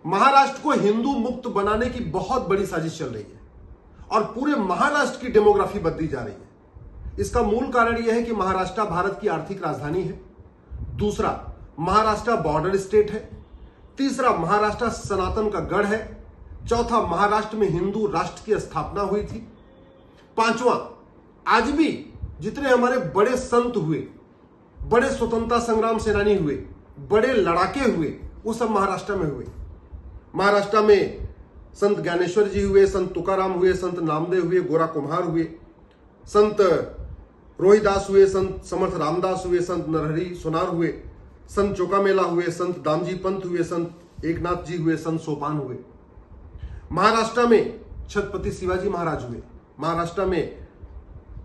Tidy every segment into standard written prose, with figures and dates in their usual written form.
महाराष्ट्र को हिंदू मुक्त बनाने की बहुत बड़ी साजिश चल रही है और पूरे महाराष्ट्र की डेमोग्राफी बदली जा रही है। इसका मूल कारण यह है कि महाराष्ट्र भारत की आर्थिक राजधानी है। दूसरा, महाराष्ट्र बॉर्डर स्टेट है। तीसरा, महाराष्ट्र सनातन का गढ़ है। चौथा, महाराष्ट्र में हिंदू राष्ट्र की स्थापना हुई थी। पांचवा, आज भी जितने हमारे बड़े संत हुए, बड़े स्वतंत्रता संग्राम सेनानी हुए, बड़े लड़ाके हुए, वो सब महाराष्ट्र में हुए। महाराष्ट्र में संत ज्ञानेश्वर जी हुए, संत तुकाराम हुए, संत नामदेव हुए, गोरा कुम्हार हुए, संत रोहिदास हुए, संत समर्थ रामदास हुए, संत नरहरि सोनार हुए, संत चोकामेला हुए, संत दामजी पंत हुए, संत एकनाथ जी हुए, संत सोपान हुए। महाराष्ट्र में छत्रपति शिवाजी महाराज हुए। महाराष्ट्र में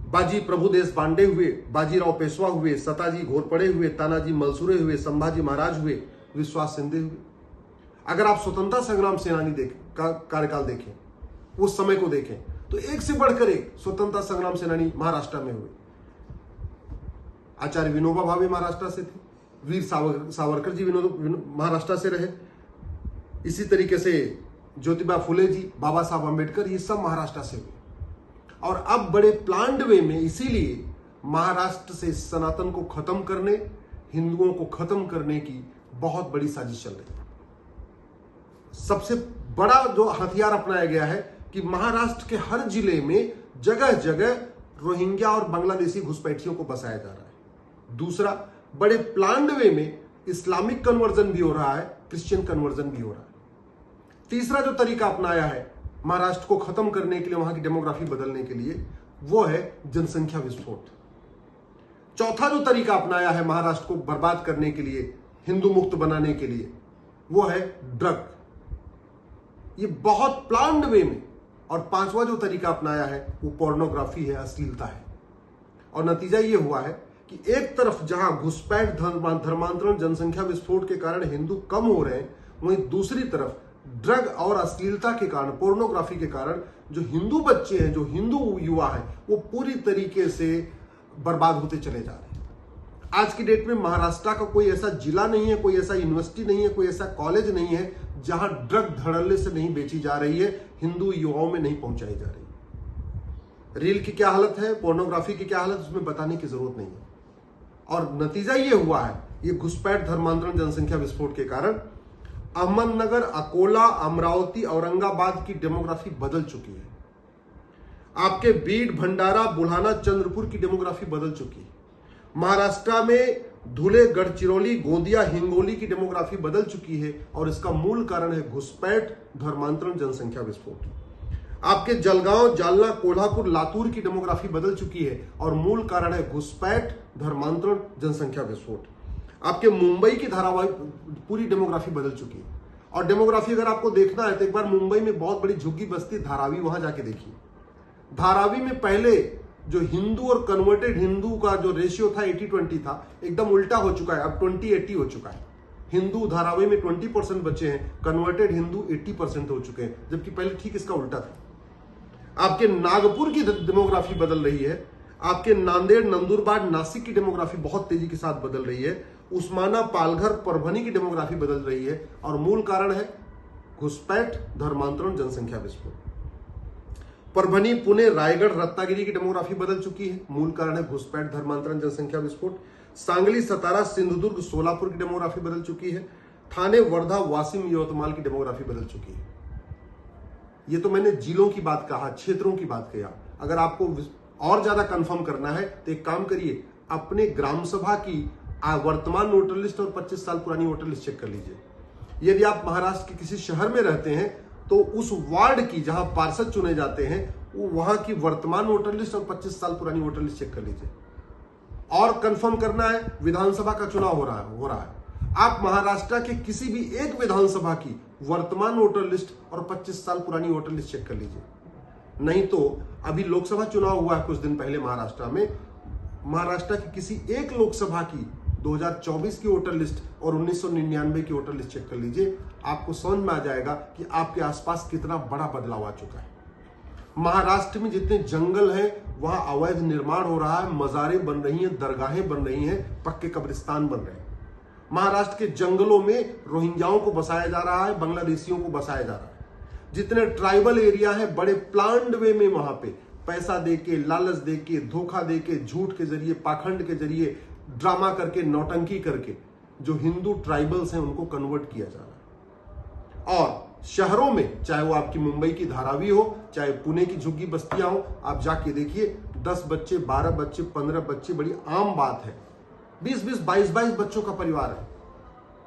बाजी प्रभुदेश बांडे हुए, बाजीराव पेशवा हुए, सताजी घोरपड़े हुए, तानाजी मलसूरे हुए, संभाजी महाराज हुए, विश्वास शिंदे हुए। अगर आप स्वतंत्रता संग्राम सेनानी कार्यकाल देखें, उस समय को देखें, तो एक से बढ़कर एक स्वतंत्रता संग्राम सेनानी महाराष्ट्र में हुए। आचार्य विनोबा भावे महाराष्ट्र से थे, वीर सावरकर जी महाराष्ट्र से रहे, इसी तरीके से ज्योतिबा फुले जी, बाबा साहब अम्बेडकर, ये सब महाराष्ट्र से हुए। और अब बड़े प्लान्ड वे में इसीलिए महाराष्ट्र से सनातन को खत्म करने, हिंदुओं को खत्म करने की बहुत बड़ी साजिश चल रही है। सबसे बड़ा जो हथियार अपनाया गया है कि महाराष्ट्र के हर जिले में जगह जगह रोहिंग्या और बांग्लादेशी घुसपैठियों को बसाया जा रहा है। दूसरा, बड़े प्लान्ड वे में इस्लामिक कन्वर्जन भी हो रहा है, क्रिश्चियन कन्वर्जन भी हो रहा है। तीसरा जो तरीका अपनाया है महाराष्ट्र को खत्म करने के लिए, वहां की डेमोग्राफी बदलने के लिए, वो है जनसंख्या विस्फोट। चौथा जो तरीका अपनाया है महाराष्ट्र को बर्बाद करने के लिए, हिंदू मुक्त बनाने के लिए, वो है ड्रग। ये बहुत प्लान्ड वे में। और पांचवा जो तरीका अपनाया है वो पोर्नोग्राफी है, अश्लीलता है। और नतीजा ये हुआ है कि एक तरफ जहां घुसपैठ, धर्मांतरण, जनसंख्या विस्फोट के कारण हिंदू कम हो रहे हैं, वहीं दूसरी तरफ ड्रग और अश्लीलता के कारण, पोर्नोग्राफी के कारण जो हिंदू बच्चे हैं, जो हिंदू युवा हैं, वो पूरी तरीके से बर्बाद होते चले जा रहे हैं। आज की डेट में महाराष्ट्र का कोई ऐसा जिला नहीं है, कोई ऐसा यूनिवर्सिटी नहीं है, कोई ऐसा कॉलेज नहीं है जहां ड्रग धड़ल्ले से नहीं बेची जा रही है, हिंदू युवाओं में नहीं पहुंचाई जा रही है। रील की क्या हालत है, पोर्नोग्राफी की क्या हालत, उसमें बताने की जरूरत नहीं है। और नतीजा ये हुआ है, ये घुसपैठ, धर्मांतरण, जनसंख्या विस्फोट के कारण अहमदनगर, अकोला, अमरावती, औरंगाबाद की डेमोग्राफी बदल चुकी है। आपके बीड, भंडारा, बुल्हाना, चंद्रपुर की डेमोग्राफी बदल चुकी है। महाराष्ट्र में धुले, गढ़चिरौली, गोंदिया, हिंगोली की डेमोग्राफी बदल चुकी है और इसका मूल कारण है घुसपैठ, धर्मांतरण, जनसंख्या विस्फोट। आपके जलगांव, जालना, कोल्हापुर, लातूर की डेमोग्राफी बदल चुकी है और मूल कारण है घुसपैठ, धर्मांतरण, जनसंख्या विस्फोट। आपके मुंबई की धारावाहिक पूरी डेमोग्राफी बदल चुकी है। और डेमोग्राफी अगर आपको देखना है तो एक बार मुंबई में बहुत बड़ी झुग्गी बस्ती धारावी, वहां जाके देखिए। धारावी में पहले जो हिंदू और कन्वर्टेड हिंदू का जो रेशियो था 80-20 था, एकदम उल्टा हो चुका है, अब 20-80 हो चुका है। हिंदू धारावी में 20% बचे हैं, कन्वर्टेड हिंदू 80% हो चुके हैं, जबकि पहले ठीक इसका उल्टा था। आपके नागपुर की डेमोग्राफी बदल रही है। आपके नांदेड़, नंदुरबार, नासिक की डेमोग्राफी बहुत तेजी के साथ बदल रही है। उस्माना, पालघर, परभनी की डेमोग्राफी बदल रही है और मूल कारण है घुसपैठ, धर्मांतरण, जनसंख्या विस्फोट। परभनी, पुणे, रायगढ़, रत्नागिरी की डेमोग्राफी बदल चुकी है, मूल कारण है घुसपैठ, धर्मांतरण, जनसंख्या विस्फोट। सांगली, सतारा, सिंधुदुर्ग, सोलापुर की डेमोग्राफी बदल चुकी है। ठाणे, वर्धा, वाशिम, यवतमाल की डेमोग्राफी बदल चुकी है। ये तो मैंने जिलों की बात कहा, क्षेत्रों की बात किया। अगर आपको और ज्यादा कंफर्म करना है तो एक काम करिए, अपने ग्राम सभा की वर्तमान वोटर लिस्ट और 25 साल पुरानी वोटर लिस्ट चेक कर लीजिए। यदि आप महाराष्ट्र के किसी शहर में रहते हैं तो उस वार्ड की, जहां पार्षद चुने जाते हैं, वो वहां की वर्तमान वोटर लिस्ट और 25 साल पुरानी वोटर लिस्ट चेक कर लीजिए। और कंफर्म करना है, विधानसभा का चुनाव हो रहा है, आप महाराष्ट्र के किसी भी एक विधानसभा की वर्तमान वोटर लिस्ट और 25 साल पुरानी वोटर लिस्ट चेक कर लीजिए। नहीं तो अभी लोकसभा चुनाव हुआ है कुछ दिन पहले महाराष्ट्र में, महाराष्ट्र की किसी एक लोकसभा की 2024 की वोटर लिस्ट और 1999 की वोटर लिस्ट चेक कर लीजिए, आपको समझ में आ जाएगा कि आपके आसपास कितना बड़ा बदलाव आ चुका है। महाराष्ट्र में जितने जंगल हैं वहां अवैध निर्माण हो रहा है, मजारें बन रही हैं, दरगाहें बन रही हैं, पक्के कब्रिस्तान बन रहे हैं। महाराष्ट्र के जंगलों में रोहिंग्याओं को बसाया जा रहा है, बांग्लादेशियों को बसाया जा रहा है। जितने ट्राइबल एरिया है बड़े प्लान्ड वे में वहां पे पैसा देके, लालच देके, धोखा देके, झूठ के जरिए, पाखंड के जरिए, ड्रामा करके, नौटंकी करके जो हिंदू ट्राइबल्स हैं उनको कन्वर्ट किया जा रहा है। और शहरों में, चाहे वो आपकी मुंबई की धारावी हो, चाहे पुणे की झुग्गी बस्तियां हो, आप जाके देखिए 10 बच्चे, 12 बच्चे, 15 बच्चे बड़ी आम बात है। 20-20, 22-22 बच्चों का परिवार है।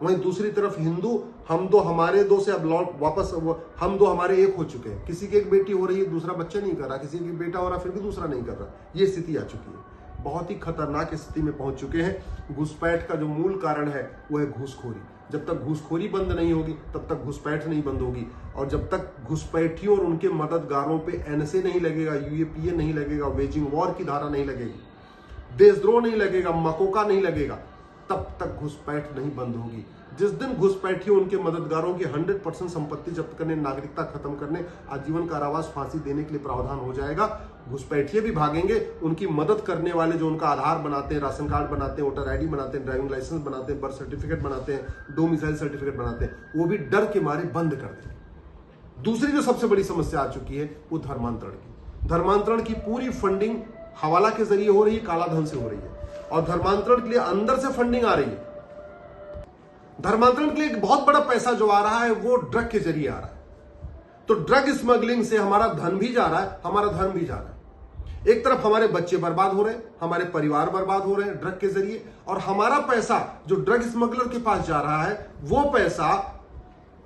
वहीं दूसरी तरफ हिंदू, हम दो हमारे दो से अब लौट वापस हम दो हमारे एक हो चुके हैं। किसी की एक बेटी हो रही है, दूसरा बच्चा नहीं कर रहा, किसी की बेटा हो रहा फिर भी दूसरा नहीं कर रहा। ये स्थिति आ चुकी है, बहुत ही खतरनाक स्थिति में पहुंच चुके हैं। घुसपैठ का जो मूल कारण है वो है घूसखोरी। जब तक घूसखोरी बंद नहीं होगी तब तक घुसपैठ नहीं बंद होगी, और जब तक घुसपैठियों और उनके मददगारों पे एनएसए नहीं लगेगा, यूएपीए नहीं लगेगा, वेजिंग वॉर की धारा नहीं लगेगी, देशद्रोह नहीं लगेगा, मकोका नहीं लगेगा, तब तक घुसपैठ नहीं बंद होगी। जिस दिन घुसपैठियों उनके मददगारों की 100% संपत्ति जब्त करने, नागरिकता खत्म करने, आजीवन कारावास, फांसी देने के लिए प्रावधान हो जाएगा, घुसपैठिए भी भागेंगे। उनकी मदद करने वाले जो उनका आधार बनाते हैं, राशन कार्ड बनाते हैं, वोटर आईडी बनाते हैं, ड्राइविंग लाइसेंस बनाते हैं, बर्थ सर्टिफिकेट बनाते हैं, डोमिसाइल सर्टिफिकेट बनाते हैं, वो भी डर के मारे बंद कर देंगे। दूसरी जो सबसे बड़ी समस्या आ चुकी है वो धर्मांतरण की। धर्मांतरण की पूरी फंडिंग हवाला के जरिए हो रही है, काला धन से हो रही है, और धर्मांतरण के लिए अंदर से फंडिंग आ रही है। धर्मांतरण के लिए एक बहुत बड़ा पैसा जो आ रहा है वो ड्रग के जरिए आ रहा है। तो ड्रग स्मगलिंग से हमारा धन भी जा रहा है, हमारा धर्म भी जा रहा है। एक तरफ हमारे बच्चे बर्बाद हो रहे हैं, हमारे परिवार बर्बाद हो रहे हैं ड्रग के जरिए, और हमारा पैसा जो ड्रग स्मगलर के पास जा रहा है वो पैसा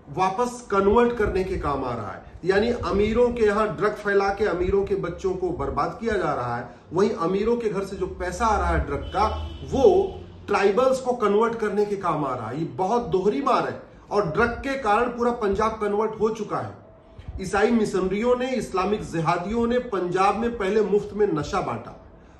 वापस कन्वर्ट करने के काम आ रहा है। यानी अमीरों के यहां ड्रग फैला के अमीरों के बच्चों को बर्बाद किया जा रहा है, वहीं अमीरों के घर से जो पैसा आ रहा है ड्रग का, वो ट्राइबल्स को कन्वर्ट करने के काम आ रहा है। ये बहुत दोहरी मार है, और ड्रग के कारण पूरा पंजाब कन्वर्ट हो चुका है। ईसाई मिशनरियों ने, इस्लामिक जिहादियों ने पंजाब में पहले मुफ्त में नशा बांटा।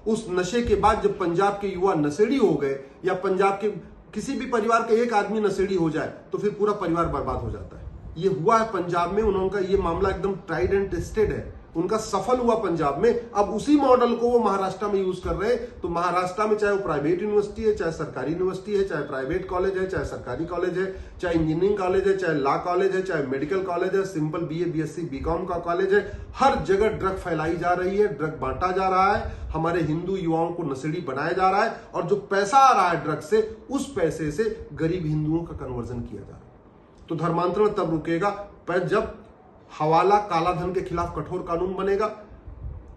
उस नशे के बाद जब पंजाब के युवा नशेड़ी हो गए, या पंजाब के किसी भी परिवार का एक आदमी नशेड़ी हो जाए तो फिर पूरा परिवार बर्बाद हो जाता है। ये हुआ है पंजाब में, उनका ये मामला एकदम ट्राइड एंड टेस्टेड है, उनका सफल हुआ पंजाब में। अब उसी मॉडल को वो महाराष्ट्र में यूज कर रहे हैं। तो महाराष्ट्र में चाहे वो प्राइवेट यूनिवर्सिटी है, चाहे सरकारी यूनिवर्सिटी है, चाहे प्राइवेट कॉलेज है, चाहे सरकारी कॉलेज है, चाहे इंजीनियरिंग कॉलेज है, चाहे लॉ कॉलेज है, चाहे मेडिकल कॉलेज है, सिंपल बीए, बीएससी, बीकॉम का कॉलेज है, हर जगह ड्रग फैलाई जा रही है, ड्रग बांटा जा रहा है, हमारे हिंदू युवाओं को नशेड़ी बनाया जा रहा है, और जो पैसा आ रहा है ड्रग से, उस पैसे से गरीब हिंदुओं का कन्वर्जन किया जा रहा है। तो धर्मांतरण तब रुकेगा पर जब हवाला, काला धन के खिलाफ कठोर कानून बनेगा।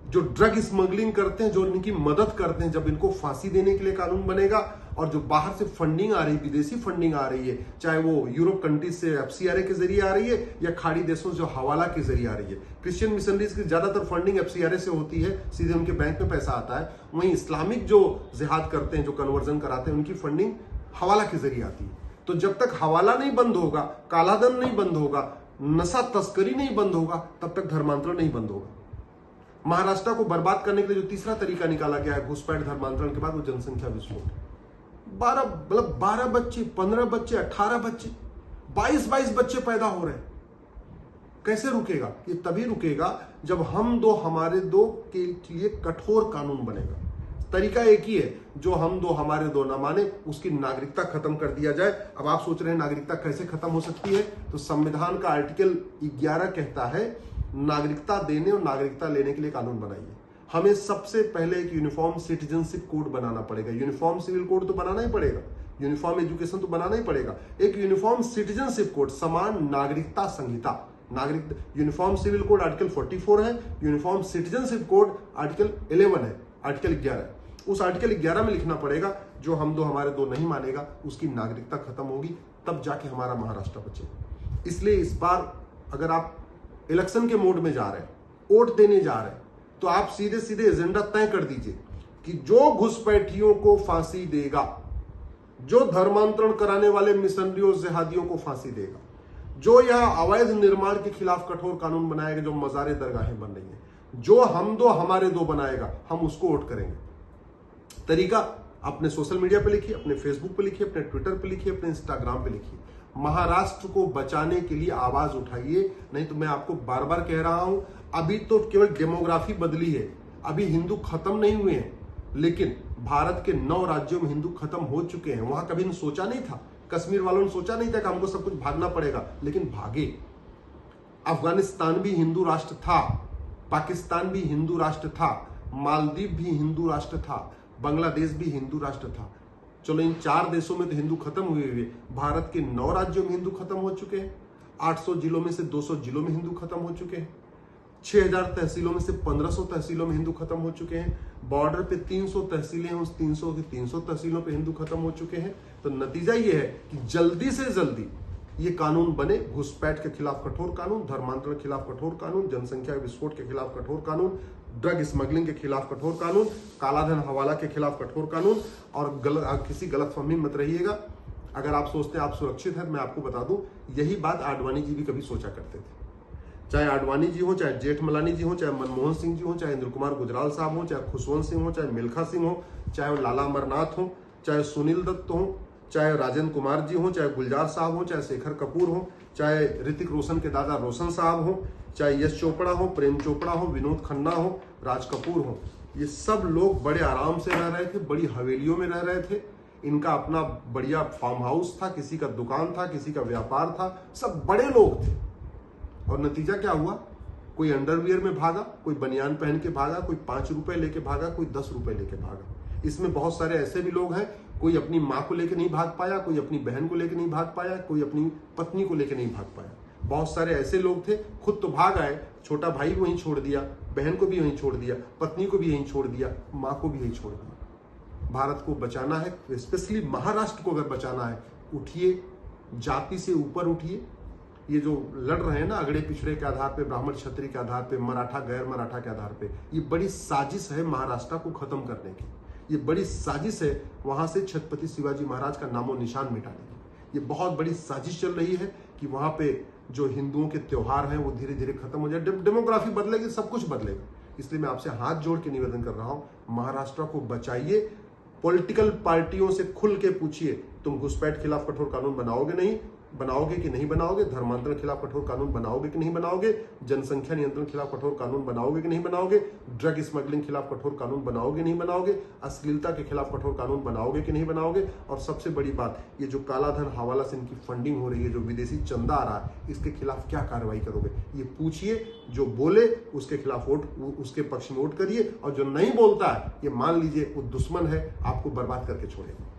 जो ड्रग स्मगलिंग करते हैं, जो इनकी मदद करते हैं, जब इनको फांसी देने के लिए कानून बनेगा। और जो बाहर से फंडिंग आ रही है, विदेशी फंडिंग आ रही है, चाहे वो यूरोप कंट्रीज से एफसीआरए के जरिए आ रही है, या खाड़ी देशों से जो हवाला के जरिए आ रही है। क्रिश्चियन मिशनरीज की ज्यादातर फंडिंग एफसीआरए से होती है, सीधे उनके बैंक में पैसा आता है। वहीं इस्लामिक जो जिहाद करते हैं, जो कन्वर्जन कराते हैं, उनकी फंडिंग हवाला के जरिए आती है। तो जब तक हवाला नहीं बंद होगा, काला धन नहीं बंद होगा, नशा तस्करी नहीं बंद होगा, तब तक धर्मांतरण नहीं बंद होगा। महाराष्ट्र को बर्बाद करने के लिए जो तीसरा तरीका निकाला गया है घुसपैठ धर्मांतरण के बाद, वो जनसंख्या विस्फोट। 12 बच्चे, 15 बच्चे, 18 बच्चे, 22 बच्चे पैदा हो रहे हैं। कैसे रुकेगा? ये तभी रुकेगा जब हम दो हमारे दो के लिए कठोर कानून बनेगा। तरीका एक ही है, जो हम दो हमारे दो ना माने, उसकी नागरिकता खत्म कर दिया जाए। अब आप सोच रहे हैं नागरिकता कैसे खत्म हो सकती है? तो संविधान का आर्टिकल 11 कहता है नागरिकता देने और नागरिकता लेने के लिए कानून बनाइए। हमें सबसे पहले एक यूनिफॉर्म सिटीजनशिप कोड बनाना पड़ेगा। यूनिफॉर्म सिविल कोड तो बनाना ही पड़ेगा, यूनिफॉर्म एजुकेशन तो बनाना ही पड़ेगा। एक यूनिफॉर्म सिटीजनशिप कोड, समान नागरिकता संहिता, यूनिफॉर्म सिविल कोड आर्टिकल 44 है, यूनिफॉर्म सिटीजनशिप कोड आर्टिकल 11 है, आर्टिकल 11। उस आर्टिकल 11 में लिखना पड़ेगा जो हम दो हमारे दो नहीं मानेगा उसकी नागरिकता खत्म होगी, तब जाके हमारा महाराष्ट्र बचेगा। इसलिए इस बार अगर आप इलेक्शन के मोड में जा रहे हैं, वोट देने जा रहे हैं, तो आप सीधे सीधे एजेंडा तय कर दीजिए कि जो घुसपैठियों को फांसी देगा, जो धर्मांतरण कराने वाले मिशनरियों जिहादियों को फांसी देगा, जो यह अवैध निर्माण के खिलाफ कठोर कानून बनाएगा, जो मजारे दरगाहें बन रही है, जो हम दो हमारे दो बनाएगा, हम उसको वोट करेंगे। तरीका अपने सोशल मीडिया पे लिखिए, अपने फेसबुक पे लिखिए, अपने ट्विटर पे लिखिए, अपने इंस्टाग्राम पे लिखिए। महाराष्ट्र को बचाने के लिए आवाज उठाइए। नहीं तो मैं आपको बार बार कह रहा हूं, अभी तो केवल डेमोग्राफी बदली है, अभी हिंदू खत्म नहीं हुए हैं, लेकिन भारत के 9 राज्यों में हिंदू खत्म हो चुके हैं। वहां कभी सोचा नहीं था कश्मीर वालों ने सोचा नहीं था कि हमको सब कुछ भागना पड़ेगा, लेकिन भागे। अफगानिस्तान भी हिंदू राष्ट्र था, पाकिस्तान भी हिंदू राष्ट्र था, मालदीव भी हिंदू राष्ट्र था, बांग्लादेश भी हिंदू राष्ट्र था। चलो इन 4 देशों में तो हिंदू खत्म हुए हुए, भारत के 9 राज्यों में हिंदू खत्म हो चुके हैं। 800 जिलों में से 200 जिलों में हिंदू खत्म हो चुके हैं। 6000 तहसीलों में से 1500 तहसीलों में हिंदू खत्म हो चुके हैं। बॉर्डर पे 300 तहसीलें हैं, उस 300 की 300 तहसीलों पे हिंदू खत्म हो चुके हैं। तो नतीजा ये है कि जल्दी से जल्दी ये कानून बने, घुसपैठ के खिलाफ कठोर कानून, धर्मांतरण के खिलाफ कठोर कानून, जनसंख्या विस्फोट के खिलाफ कठोर कानून, ड्रग स्मगलिंग के खिलाफ कठोर कानून, कालाधन हवाला के खिलाफ कठोर कानून। और किसी गलतफहमी मत रहिएगा, अगर आप सोचते हैं आप सुरक्षित हैं, मैं आपको बता दूं यही बात आडवाणी जी भी कभी सोचा करते थे। चाहे आडवाणी जी हो, चाहे जेठमलानी जी हो, चाहे मनमोहन सिंह जी हो, चाहे इंद्र कुमार गुजराल साहब हो, चाहे खुशवंत सिंह हो, चाहे मिल्खा सिंह हो, चाहे लाला अमरनाथ हो, चाहे सुनील दत्त हो, चाहे राजेंद्र कुमार जी हो, चाहे गुलजार साहब हो, चाहे शेखर कपूर हो, चाहे ऋतिक रोशन के दादा रोशन साहब हो, चाहे यश चोपड़ा हो, प्रेम चोपड़ा हो, विनोद खन्ना हो, राज कपूर हो, ये सब लोग बड़े आराम से रह रहे थे, बड़ी हवेलियों में रह रहे थे। इनका अपना बढ़िया फार्म हाउस था, किसी का दुकान था, किसी का व्यापार था, सब बड़े लोग थे। और नतीजा क्या हुआ? कोई अंडरवियर में भागा, कोई बनियान पहन के भागा, कोई 5 रुपए लेके भागा, कोई 10 रुपए लेके भागा। इसमें बहुत सारे ऐसे भी लोग हैं, कोई अपनी माँ को लेके नहीं भाग पाया, कोई अपनी बहन को लेके नहीं भाग पाया, कोई अपनी पत्नी को लेके नहीं भाग पाया। बहुत सारे ऐसे लोग थे, खुद तो भाग आए, छोटा भाई वहीं छोड़ दिया, बहन को भी वहीं छोड़ दिया, पत्नी को भी यहीं छोड़ दिया, माँ को भी यहीं छोड़ दिया। भारत को बचाना है, स्पेशली महाराष्ट्र को अगर बचाना है, उठिए, जाति से ऊपर उठिए। ये जो लड़ रहे हैं ना अगड़े पिछड़े के आधार पे, ब्राह्मण क्षत्रिय के आधार पे, मराठा गैर मराठा के आधार पे, ये बड़ी साजिश है महाराष्ट्र को खत्म करने की। ये बड़ी साजिश है वहां से छत्रपति शिवाजी महाराज का नामो निशान मिटाने की। ये बहुत बड़ी साजिश चल रही है कि वहां पे जो हिंदुओं के त्योहार हैं वो धीरे धीरे खत्म हो जाए। डेमोग्राफी बदलेगी, सब कुछ बदलेगा। इसलिए मैं आपसे हाथ जोड़ के निवेदन कर रहा हूं, महाराष्ट्र को बचाइए। पॉलिटिकल पार्टियों से खुल के पूछिए, तुम घुसपैठ खिलाफ कठोर कानून बनाओगे कि नहीं बनाओगे? धर्मांतरण खिलाफ कठोर कानून बनाओगे कि नहीं बनाओगे? जनसंख्या नियंत्रण खिलाफ कठोर कानून बनाओगे कि नहीं बनाओगे? ड्रग स्मगलिंग खिलाफ कठोर कानून बनाओगे नहीं बनाओगे? अश्लीलता के खिलाफ कठोर कानून बनाओगे कि नहीं बनाओगे? और सबसे बड़ी बात, ये जो कालाधन हवाला से इनकी फंडिंग हो रही है, जो विदेशी चंदा आ रहा है, इसके खिलाफ क्या कार्रवाई करोगे? ये पूछिए। जो बोले उसके खिलाफ उसके पक्ष में वोट करिए, और जो नहीं बोलता है ये मान लीजिए वो दुश्मन है, आपको बर्बाद करके छोड़ेगा।